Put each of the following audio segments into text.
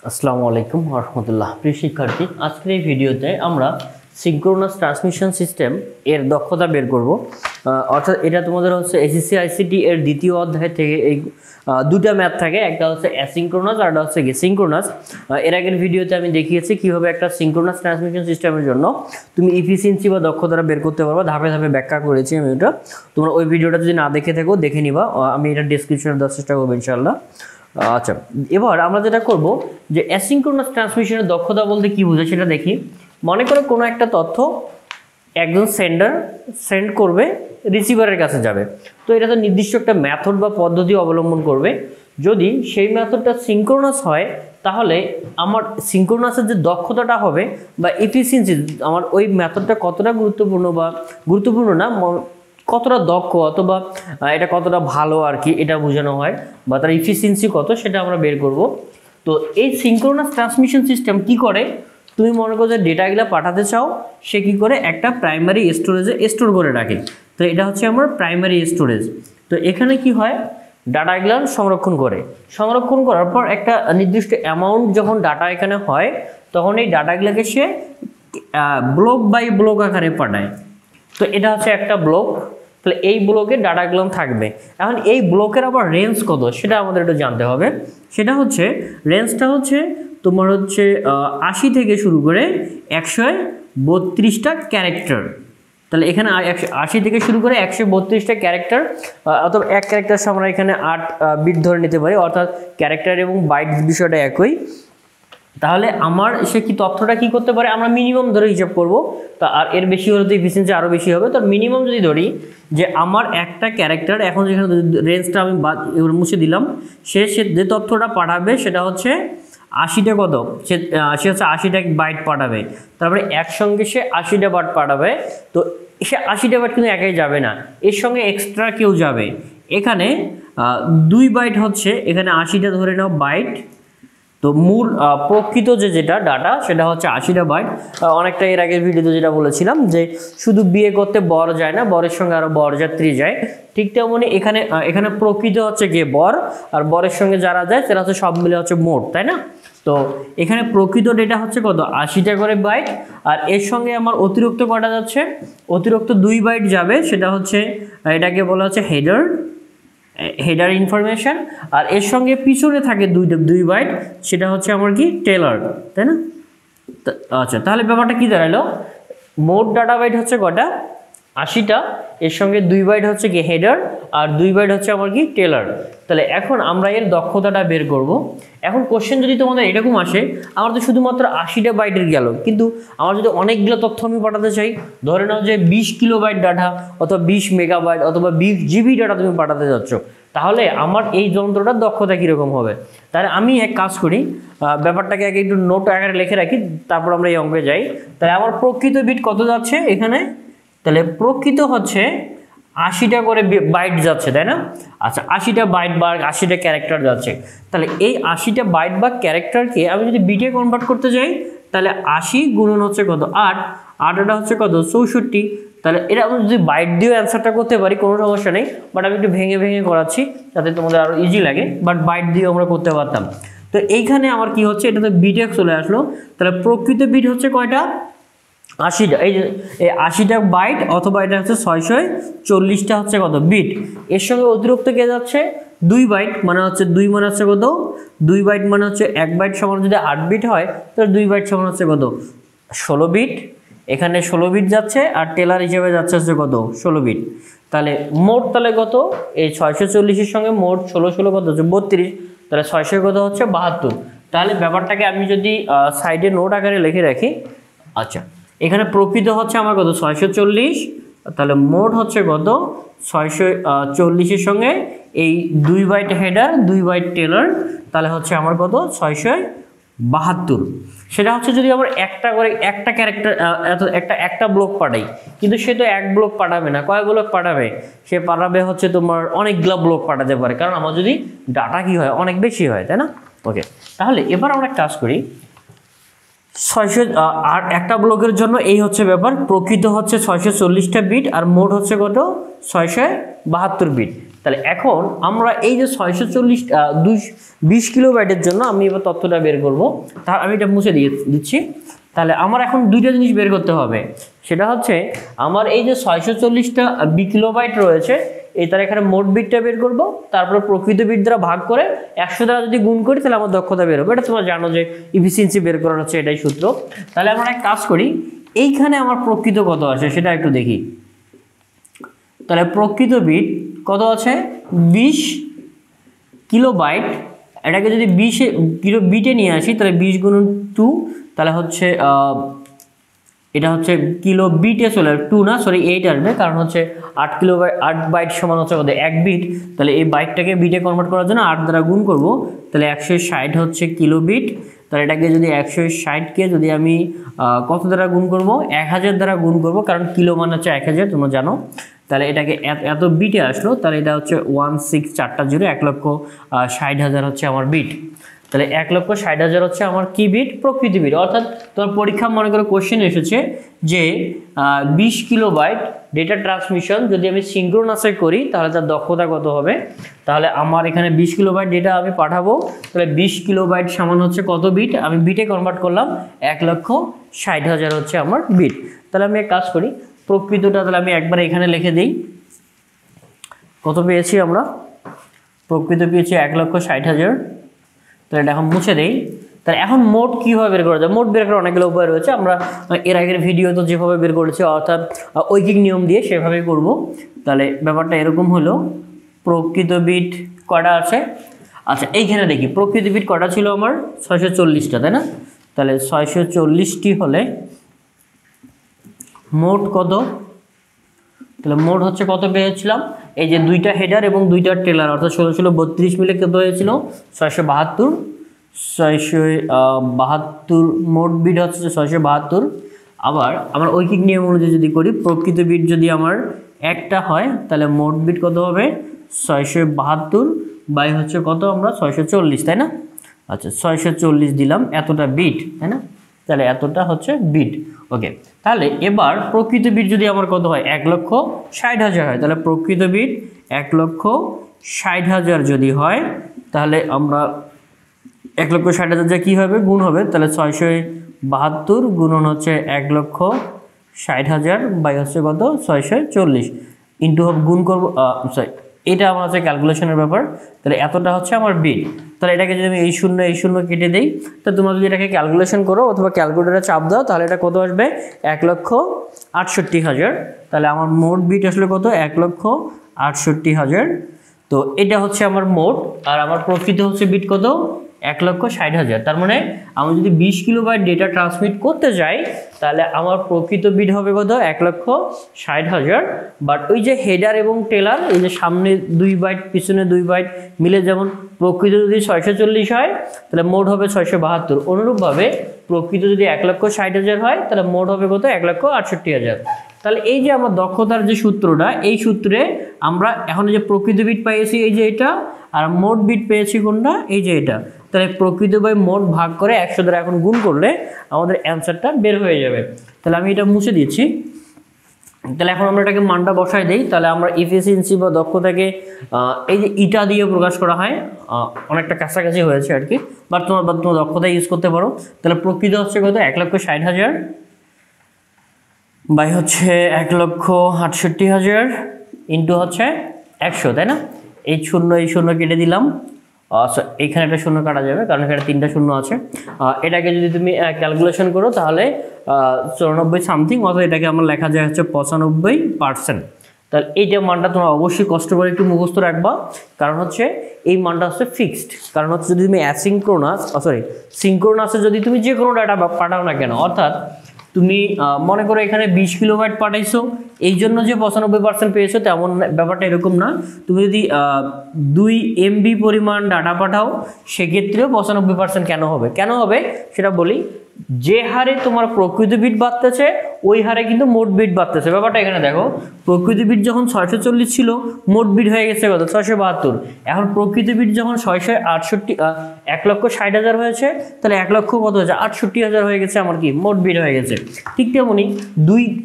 আসসালামু আলাইকুম ওয়া রাহমাতুল্লাহ। প্রিয় শিক্ষার্থী, আজকের এই ভিডিওতে আমরা সিনক্রোনাস ট্রান্সমিশন সিস্টেম এর দক্ষতা বের করব। অর্থাৎ এটা তোমাদের হচ্ছে HSC ICT এর দ্বিতীয় অধ্যায় থেকে এই দুটো ম্যাথ থাকে, একটা হচ্ছে অ্যাসিনক্রোনাস আর একটা হচ্ছে সিনক্রোনাস। এর আগের ভিডিওতে আমি দেখিয়েছি কিভাবে একটা সিনক্রোনাস ট্রান্সমিশন সিস্টেমের জন্য তুমি এফিসিয়েন্সি বা দক্ষতাটা বের করতে পারবে, ধাপে ধাপে ব্যাখ্যা করেছি আমি ওটা। তোমরা ওই ভিডিওটা যদি না দেখে থাকো দেখে নিবা, আমি এটা ডেসক্রিপশনে দেওয়ার চেষ্টা করবো ইনশাআল্লাহ। আচ্ছা, এবার আমরা যেটা করব যে অ্যাসিনক্রোনাস ট্রান্সমিশনের দক্ষতা বলতে কি বোঝায় সেটা দেখি। মনে করো কোনো একটা তথ্য একজন সেন্ডার সেন্ড করবে, রিসিভারের কাছে যাবে, তো এটা তো নির্দিষ্ট একটা মেথড বা পদ্ধতি অবলম্বন করবে। যদি সেই মেথডটা সিনক্রোনাস হয় তাহলে আমার সিনক্রোনাসের যে দক্ষতাটা হবে বা এফিসিয়েন্সি, আমার ওই মেথডটা কতটা গুরুত্বপূর্ণ বা গুরুত্বপূর্ণ না, কতটা দক্ষ অথবা এটা কতটা ভালো আর কি, এটা বোঝানো হয়, বা তার এফিসিয়েন্সি কত সেটা আমরা বের করব। তো এই সিনক্রোনাস ট্রান্সমিশন সিস্টেম কি করে, তুমি মনে করো যে ডেটাগুলো পাঠাতে চাও, সে কি করে একটা প্রাইমারি স্টোরেজে স্টোর করে রাখে। তো এটা হচ্ছে আমার প্রাইমারি স্টোরেজ। তো এখানে কি হয়, ডাটাগুলো সংরক্ষণ করার পর একটা নির্দিষ্ট অ্যামাউন্ট যখন ডাটা এখানে হয় তখন এই ডাটাগুলোকে সে ব্লক বাই ব্লক আকারে পাঠায়। তো এটা হচ্ছে একটা ব্লক, তাহলে এই ব্লকে ডাটাগুলো থাকবে। এখন এই ব্লকের আবার রেঞ্জ কত সেটা আমাদের একটু জানতে হবে। সেটা হচ্ছে রেঞ্জটা হচ্ছে তোমার হচ্ছে 80 থেকে শুরু করে 132টা ক্যারেক্টার। তাহলে এখানে 80 থেকে শুরু করে 132টা ক্যারেক্টার, অথবা এক ক্যারেক্টার আমরা এখানে 8 বিট ধরে নিতে পারি, অর্থাৎ ক্যারেক্টার এবং বাইট বিষয়টা একই। তাহলে আমার সে কি তথ্যটা কি করতে পারে, আমরা মিনিমাম ধরে হিসাব করব। তা আর এর বেশি হলে তো এফিসিয়েন্সি আরও বেশি হবে। তো মিনিমাম যদি ধরি যে আমার একটা ক্যারেক্টার, এখন যেখানে রেঞ্জটা আমি মুছে দিলাম, সে যে তথ্যটা পাঠাবে সেটা হচ্ছে 80টা কত, সে হচ্ছে 80টা বাইট পাঠাবে। তারপরে একসঙ্গে সে 80টা বাইট পাঠাবে। তো সে 80টা বাইট কিন্তু একাই যাবে না, এর সঙ্গে এক্সট্রা কেউ যাবে। এখানে 2 বাইট হচ্ছে, এখানে 80টা ধরে নাও বাইট। তো মূল প্রকৃত যেটা ডাটা সেটা হচ্ছে 80টা বাইট। অনেকটা এর আগের ভিডিওতে যেটা বলেছিলাম যে শুধু বিয়ে করতে বর যায় না, বরের সঙ্গে আরও বরযাত্রী যায়, ঠিক তেমনি এখানে প্রকৃত হচ্ছে গিয়ে বর, আর বরের সঙ্গে যারা যায় সেটা হচ্ছে সব মিলে হচ্ছে মোট, তাই না? তো এখানে প্রকৃত ডেটা হচ্ছে কত, 80টা করে বাইট। আর এর সঙ্গে আমার অতিরিক্ত কটা যাচ্ছে, অতিরিক্ত 2 বাইট যাবে, সেটা হচ্ছে এটাকে বলা হচ্ছে হেডার ইনফরমেশন। আর এর সঙ্গে পিছনে থাকে 2 বাইট, সেটা হচ্ছে আমার কি টেলার, তাই না? আচ্ছা, তাহলে ব্যাপারটা কি দাঁড়ালো, মোট ডাটা বাইট হচ্ছে কটা, 80টা, এর সঙ্গে 2 বাইট হচ্ছে কি হেডার, আর 2 বাইট হচ্ছে আমার কি টেলার। তাহলে এখন আমরা এর দক্ষতাটা বের করব। এখন কোশ্চেন যদি তোমাদের এরকম আসে, আমার তো শুধুমাত্র 80টা বাইটের গেল, কিন্তু আমার যদি অনেকগুলো তথ্য আমি পাঠাতে চাই, ধরে নাও যে 20 কিলোবাইট ডাটা অথবা 20 মেগাবাইট অথবা 20 জিবি ডাটা তুমি পাঠাতে যাচ্ছ, তাহলে আমার এই যন্ত্রটার দক্ষতা কীরকম হবে। তাহলে আমি এক কাজ করি, ব্যাপারটাকে আগে একটু নোট আকারে লিখে রাখি, তারপর আমরা এই অঙ্কে যাই। তাহলে আমার প্রকৃত বিট কত যাচ্ছে এখানে, তাহলে প্রকৃত হচ্ছে 80টা করে বাইট যাচ্ছে, তাই না? আচ্ছা, 80টা বাইট বা 80টা ক্যারেক্টার যাচ্ছে। তাহলে এই 80টা বাইট বা ক্যারেক্টারকে আমি যদি বিটে কনভার্ট করতে যাই, তাহলে 80 গুণন হচ্ছে কত 8, 8টা হচ্ছে কত 64। তাহলে এটা আমি যদি বাইট দিয়েও অ্যান্সারটা করতে পারি কোনো সমস্যা নেই, বাট আমি একটু ভেঙে ভেঙে করাচ্ছি যাতে তোমাদের আরও ইজি লাগে, বাট বাইট দিয়েও আমরা করতে পারতাম। তো এইখানে আমার কি হচ্ছে, এটা তো বিটে চলে আসলো। তাহলে প্রকৃত বিট হচ্ছে কয়টা, 80টা। এই যে 80টা বাইট, অথবা এটা হচ্ছে 640টা হচ্ছে কত বিট। এর সঙ্গে অতিরিক্ত কে যাচ্ছে 2 বাইট, মানে হচ্ছে 2 মানে হচ্ছে কত, 2 বাইট মানে হচ্ছে 1 বাইট সমান যদি 8 বিট হয়, তাহলে 2 বাইট সমান হচ্ছে কত 16 বিট। এখানে 16 বিট যাচ্ছে, আর টেলার হিসেবে যাচ্ছে হচ্ছে কত 16 বিট। তাহলে মোট তাহলে কত, এই 640-এর সঙ্গে মোট 16 কত হচ্ছে 32, তাহলে 600 কত হচ্ছে 72। তাহলে ব্যাপারটাকে আমি যদি সাইডে নোট আকারে লিখে রাখি। আচ্ছা, এখানে প্রকৃত হচ্ছে আমার কত 640, তাহলে মোট হচ্ছে কত 640-এর সঙ্গে এই 2 বাইট হেডার 2 বাইট টেলার, তাহলে হচ্ছে আমার কত 672। সেটা হচ্ছে যদি আমার একটা করে একটা ক্যারেক্টার একটা ব্লক পাঠাই, কিন্তু সে তো এক ব্লক পাঠাবে না, কয় ব্লক পাঠাবে, সে পাঠাবে হচ্ছে তোমার অনেকগুলো ব্লক পাঠাতে পারে, কারণ আমার যদি ডাটা কি হয় অনেক বেশি হয়, তাই না? ওকে, তাহলে এবার আমরা কাজ করি। 600 আর একটা ব্লকের জন্য এই হচ্ছে ব্যাপার, প্রকৃত হচ্ছে 640টা বিট, আর মোট হচ্ছে কত 672 বিট। তাহলে এখন আমরা এই যে 640 কিলোবাইটের জন্য আমি এবার তথ্যটা বের করব, তার আমি এটা মুছে দিচ্ছি। তাহলে আমার এখন দুইটা জিনিস বের করতে হবে, সেটা হচ্ছে আমার এই যে 640টা কিলোবাইট রয়েছে এই তার এখানে মোট বিটটা বের করব, তারপর প্রকৃত বিট দ্বারা ভাগ করে 100 দ্বারা যদি গুণ করি তাহলে আমার দক্ষতা বের হবে। এটা তোমরা জানো যে ইফিসিয়েন্সি বের করার হচ্ছে এটাই সূত্র। তাহলে আমরা এক কাজ করি, এইখানে আমার প্রকৃত কত আছে সেটা একটু দেখি। তাহলে প্রকৃত বিট কত আছে 20 কিলোবাইট, এটাকে যদি 20 কিলো বিটে নিয়ে আসি তাহলে 20 গুণন 2, তাহলে হচ্ছে এটা হচ্ছে কিলো বিটে চলে 2 না সরি 8 আসবে, কারণ হচ্ছে 8 বাইট সমান হচ্ছে কত 1 বিট। তাহলে এই বাইটটাকে বিটে কনভার্ট করার জন্য 8 দ্বারা গুণ করব, তাহলে 160 হচ্ছে কিলো বিট। তাহলে এটাকে যদি 160কে যদি আমি কত দ্বারা গুণ করব 1000 দ্বারা গুণ করব, কারণ কিলো মানে হচ্ছে 1000 তোমরা জানো। তাহলে এটাকে এত বিটে আসলো, তাহলে এটা হচ্ছে 164 1,60,000 হচ্ছে আমার বিট। তাহলে 1,60,000 হচ্ছে আমার কি বিট প্রকৃতি বিট। অর্থাৎ তোমার পরীক্ষা মনে করো কোশ্চেন এসেছে যে 20 কিলোবাইট ডেটা ট্রান্সমিশন যদি আমি সিঙ্ক্রোনাসে করি তাহলে তার দক্ষতা কত হবে। তাহলে আমার এখানে 20 কিলোবাইট ডেটা আমি পাঠাবো, তাহলে 20 কিলোবাইট সমান হচ্ছে কত বিট, আমি বিটে কনভার্ট করলাম 1,60,000 হচ্ছে আমার বিট। তাহলে আমি এক কাজ করি, প্রকৃতটা তাহলে আমি একবার এখানে লিখে দিই, কত পেয়েছি আমরা প্রকৃত পেয়েছি 1,60,000। তাহলে এটা এখন মুছে দেই। তাহলে এখন মোট কীভাবে বের করা যায়, মোট বের করার অনেকগুলো উপায় রয়েছে, আমরা এর আগের ভিডিও তো যেভাবে বের করেছি অর্থাৎ ঐকিক নিয়ম দিয়ে সেভাবেই করব। তাহলে ব্যাপারটা এরকম হলো, প্রকৃত বিট কটা আছে, আচ্ছা এইখানে দেখি প্রকৃত বিট কটা ছিল আমার 640টা, তাই না। তাহলে 640টি হলে মোট কত, তাহলে মোট হচ্ছে কত পেয়েছিলাম, এই যে দুইটা হেডার এবং দুইটা টেলার অর্থাৎ 1632 মিলে কত হয়েছিল 672 মোট বিট হচ্ছে 672। আবার আমার ঐকিক নিয়ম অনুযায়ী যদি করি প্রকৃত বিট যদি আমার একটা হয় তাহলে মোট বিট কত হবে 672 বাই হচ্ছে কত আমরা 640, তাই না। আচ্ছা 640 দিলাম, এতটা বিট, তাই না। তাহলে এতটা হচ্ছে বিট, ওকে। তাহলে এবার প্রকৃত বিট যদি আমার কত হয় 1,60,000 হয়, তাহলে প্রকৃত বিট 1,60,000 যদি হয় তাহলে আমরা 1,60,000 যা কী হবে গুণ হবে, তাহলে 672 গুণন হচ্ছে 1,60,000 বাই হচ্ছে কত 640 ইন্টু গুণ করবো, সরি এটা আমার হচ্ছে ক্যালকুলেশনের ব্যাপার। তাহলে এতটা হচ্ছে আমার বিট। তাহলে এটাকে যদি আমি এই শূন্য কেটে দিই, তো তোমরা যদি এটাকে ক্যালকুলেশন করো অথবা ক্যালকুলেটারে চাপ দাও তাহলে এটা কত আসবে 1,68,000। তাহলে আমার মোট বিট আসলে কত 1,68,000। তো এটা হচ্ছে আমার মোট, আর আমার প্রকৃত হচ্ছে বিট কত 1,60,000। তার মানে আমি যদি 20 কিলোবাইট ডেটা ট্রান্সমিট করতে যাই তাহলে আমার প্রকৃত বিট হবে কত 1,60,000। বাট ওই যে হেডার এবং টেলার এই যে সামনে 2 বাইট পিছনে 2 বাইট মিলে যেমন প্রকৃত যদি 640 হয় তাহলে মোট হবে 672, অনুরূপভাবে প্রকৃত যদি 1,60,000 হয় তাহলে মোট হবে কত 1,68,000। তাহলে এই যে আমার দক্ষতার যে সূত্রটা, এই সূত্রে আমরা এখন যে প্রকৃত বিট পেয়েছি এই যে এটা, আর মোট বিট পেয়েছি কোনটা এই যে এটা। তাহলে প্রকৃত বাই মোট ভাগ করে 100 দ্বারা এখন গুণ করলে আমাদের অ্যান্সারটা বের হয়ে যাবে। তাহলে আমি এটা মুছে দিচ্ছি। তাহলে এখন আমরা এটাকে মানটা বসাই দিই। তাহলে আমরা এফিসিয়েন্সি বা দক্ষতাকে এই যে ইটা দিয়ে প্রকাশ করা হয়, অনেকটা কাছাকাছি হয়েছে আর কি, বাট তোমার দক্ষতা ইউজ করতে পারো। তাহলে প্রকৃত হচ্ছে কত 1,60,000 বাই হচ্ছে 1,68,000 ইন্টু হচ্ছে 100, তাই না। এই শূন্য কেটে দিলাম, এইখানে একটা শূন্য কাটা যাবে কারণ এখানে 3টা শূন্য আছে। এটাকে যদি তুমি ক্যালকুলেশন করো তাহলে 94 সামথিং, অথবা এটাকে আমার লেখা যায় হচ্ছে 95%। তাহলে এইটা মানটা তোমরা অবশ্যই কষ্ট করে একটু মুখস্থ রাখবা, কারণ হচ্ছে এই মানটা হচ্ছে ফিক্সড। কারণ হচ্ছে যদি তুমি সিঙ্ক্রোনাসে যদি তুমি যে কোনো ডাটা পাঠাও না কেন, অর্থাৎ তুমি মনে করো এখানে 20 কিলোবাইট পাঠাইছো এই জন্য যে 95% পেয়েছো তেমন ব্যাপারটা এরকম না। তুমি যদি 2 MB পরিমাণ ডাটা পাঠাও সেক্ষেত্রেও 95% কেন হবে সেটা বলি। যে হারে তোমার প্রকৃত বিট বাড়তেছে ওই হারে কিন্তু মোট বিট বাড়তেছে। ব্যাপারটা এখানে দেখো, প্রকৃত বিট যখন 640 ছিল, মোট বিট হয়ে গেছে কত 672। এখন প্রকৃত বিট যখন 668 1,60,000 হয়েছে, তাহলে 1 লক্ষ কত হয়েছে 68,000 হয়ে গেছে আমার কি মোট বিট হয়ে গেছে। ঠিক তেমনি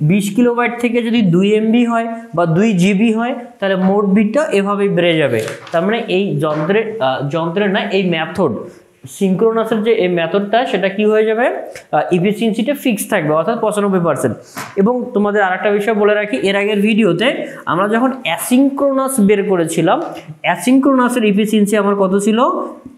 20 কিলোবাইট থেকে যদি 2 MB হয় বা 2 GB হয়, তাহলে মোট বিটটা এভাবেই বেড়ে যাবে। তার মানে এই যন্ত্রের না, এই মেথড সিনক্রোনাসের যে এই মেথডটা, সেটা কি হয়ে যাবে, ইফিসিয়েন্সিটা ফিক্স থাকবে, অর্থাৎ 95%। এবং তোমাদের আরেকটা বিষয় বলে রাখি, এর আগের ভিডিওতে আমরা যখন অ্যাসিনক্রোনাস বের করেছিলাম, অ্যাসিনক্রোনাসের ইফিসিয়েন্সি আমার কত ছিল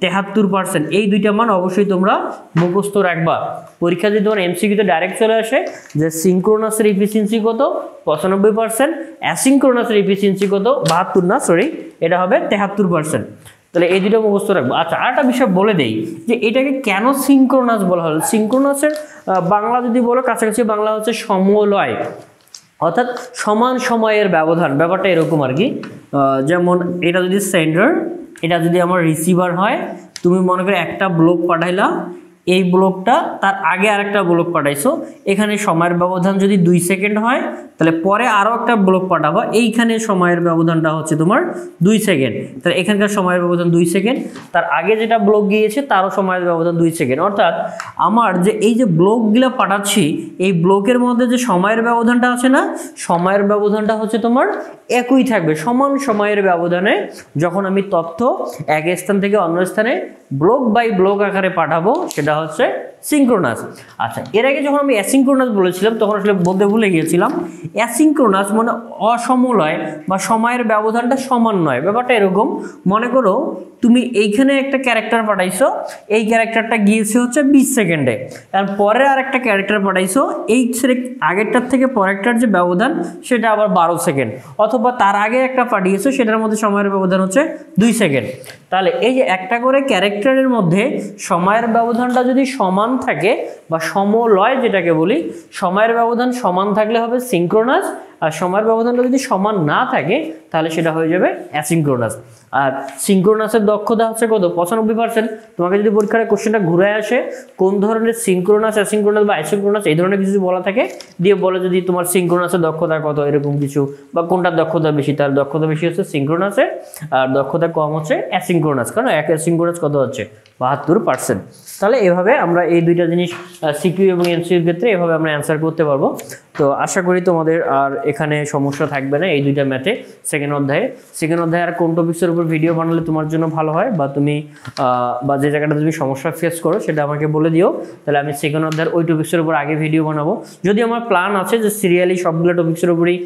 73%। এই দুইটা মান অবশ্যই তোমরা মুখস্থ রাখবা। পরীক্ষা যদি তোমার এমসিকিউতে ডাইরেক্ট চলে আসে যে সিনক্রোনাসের ইফিসিয়েন্সি কত 95%, অ্যাসিনক্রোনাসের ইফিসিয়েন্সি কত 72 না সরি, এটা হবে 73%। তাহলে এই দুটো মুখস্থ রাখবো। আচ্ছা, আরেকটা বিষয় বলে দেই যে এটাকে কেন সিনক্রোনাস বলা হলো। সিনক্রোনাসের বাংলা যদি বলো, কাছাকাছি বাংলা হচ্ছে সমলয়, অর্থাৎ সমান সময়ের ব্যবধান। ব্যাপারটা এরকম আর কি, যেমন এটা যদি সেন্ডার, এটা যদি আমার রিসিভার হয়, তুমি মনে করো একটা ব্লক পাঠাইলা, এই ব্লকটা তার আগে আরেকটা ব্লক পাঠাইছো, এখানে সময়ের ব্যবধান যদি 2 সেকেন্ড হয়, তাহলে পরে আরও একটা ব্লক পাঠাবো, এইখানে সময়ের ব্যবধানটা হচ্ছে তোমার 2 সেকেন্ড। তাহলে এখানকার সময়ের ব্যবধান 2 সেকেন্ড, তার আগে যেটা ব্লক গিয়েছে তারও সময়ের ব্যবধান 2 সেকেন্ড। অর্থাৎ আমার যে এই যে ব্লকগুলো পাঠাচ্ছি, এই ব্লকের মধ্যে যে সময়ের ব্যবধানটা আছে না, সময়ের ব্যবধানটা হচ্ছে তোমার একই থাকবে। সমান সময়ের ব্যবধানে যখন আমি তথ্য এক স্থান থেকে অন্য স্থানে ব্লক বাই ব্লক আকারে পাঠাবো, সেটা হচ্ছে সিনক্রোনাস। আচ্ছা, এর আগে যখন আমি অ্যাসিনক্রোনাস বলেছিলাম, তখন আসলে বলতে ভুলে গিয়েছিলাম। অ্যাসিনক্রোনাস মানে অসমলয় বা সময়ের ব্যবধানটা সমান নয়। ব্যাপারটা এরকম, মনে করো তুমি এইখানে একটা ক্যারেক্টার পাঠাইছো, এই ক্যারেক্টারটা গিয়েছে হচ্ছে 20 সেকেন্ডে, আর পরে আর একটা ক্যারেক্টার পাঠাইছো, এই আগেরটার থেকে পরেরটার যে ব্যবধান সেটা আবার 12 সেকেন্ড, অথবা তার আগে একটা পাঠিয়েছো, সেটার মধ্যে সময়ের ব্যবধান হচ্ছে 2 সেকেন্ড। তাহলে এই যে একটা করে ক্যারেক্টারের মধ্যে সময়ের ব্যবধানটা যদি সমান থাকে বা সমলয় যেটাকে বলি, সময়ের ব্যবধান সমান থাকলে হবে সিনক্রোনাস, আর সময়ের ব্যবধানটা যদি সমান না থাকে তাহলে সেটা হয়ে যাবে অ্যাসিনক্রোনাস। আর সিনক্রোনাসের দক্ষতা হচ্ছে কত 95%। তোমাকে যদি পরীক্ষার কোশ্চেনটা ঘুরে আসে কোন ধরনের সিনক্রোনাস, অ্যাসিনক্রোনাস বা আইসোক্রোনাস এই ধরনের কিছু বলা থাকে, দিয়ে বলে যদি তোমার সিনক্রোনাসের দক্ষতা কত এরকম কিছু, বা কোনটার দক্ষতা বেশি, তার দক্ষতা বেশি হচ্ছে সিনক্রোনাসের, আর দক্ষতা কম হচ্ছে অ্যাসিনক্রোনাস। কারণ অ্যাসিনক্রোনাস কত হচ্ছে 72%। তাহলে এভাবে আমরা এই দুইটা জিনিস সিকিউ এবং এমসিকিউর ক্ষেত্রে এভাবে আমরা অ্যান্সার করতে পারবো। তো আশা করি তোমাদের আর এখানে সমস্যা থাকবে না এই দুইটা ম্যাথে। সেকেন্ড অধ্যায়ে আর কোন টপিক্সের উপর ভিডিও বানালে তোমার জন্য ভালো হয়, বা তুমি বা যে জায়গাটা তুমি সমস্যা ফেস করো সেটা আমাকে বলে দিও, তাহলে আমি সেকেন্ড অধ্যায়ের ওই টপিক্সের উপর আগে ভিডিও বানাবো। যদি আমার প্ল্যান আছে যে সিরিয়ালি সবগুলো টপিক্সের উপরই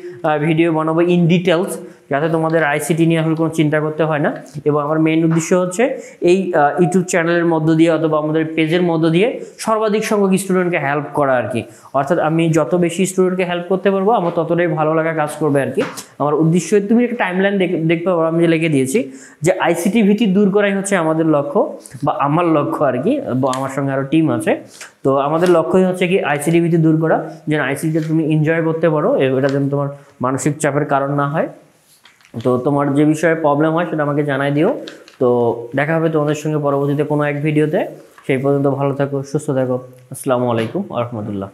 ভিডিও বানাবো ইন ডিটেলস, যাতে তোমাদের আইসিটি নিয়ে আসলে কোনো চিন্তা করতে হয় না। এবং আমার মেইন উদ্দেশ্য হচ্ছে এই ইউটিউব চ্যানেলের মধ্য দিয়ে অথবা আমাদের পেজের মধ্য দিয়ে সর্বাধিক সংখ্যক স্টুডেন্টকে হেল্প করা আর কি। অর্থাৎ আমি যত বেশি স্টুডেন্টকে হেল্প করতে পারবো আমার ততটাই ভালো লাগা কাজ করবে আর কি। আমার উদ্দেশ্য, তুমি একটা টাইমলাইন দেখতে পারো, আমি যে লিখে দিয়েছি যে আইসিটি ভীতি দূর করাই হচ্ছে আমাদের লক্ষ্য, বা আমার লক্ষ্য আর কি, আমার সঙ্গে আরও টিম আছে। তো আমাদের লক্ষ্যই হচ্ছে কি আইসিটি ভীতি দূর করা, যেন আইসিটিটা তুমি এনজয় করতে পারো, এটা যেন তোমার মানসিক চাপের কারণ না হয়। তো তোমার যে বিষয়ে প্রবলেম হয় সেটা আমাকে জানাই দিও। তো দেখা হবে তোমাদের সঙ্গে পরবর্তীতে কোনো এক ভিডিওতে। সেই পর্যন্ত ভালো থাকো, সুস্থ থাকো। আসসালামু আলাইকুম ওয়া রাহমাতুল্লাহ।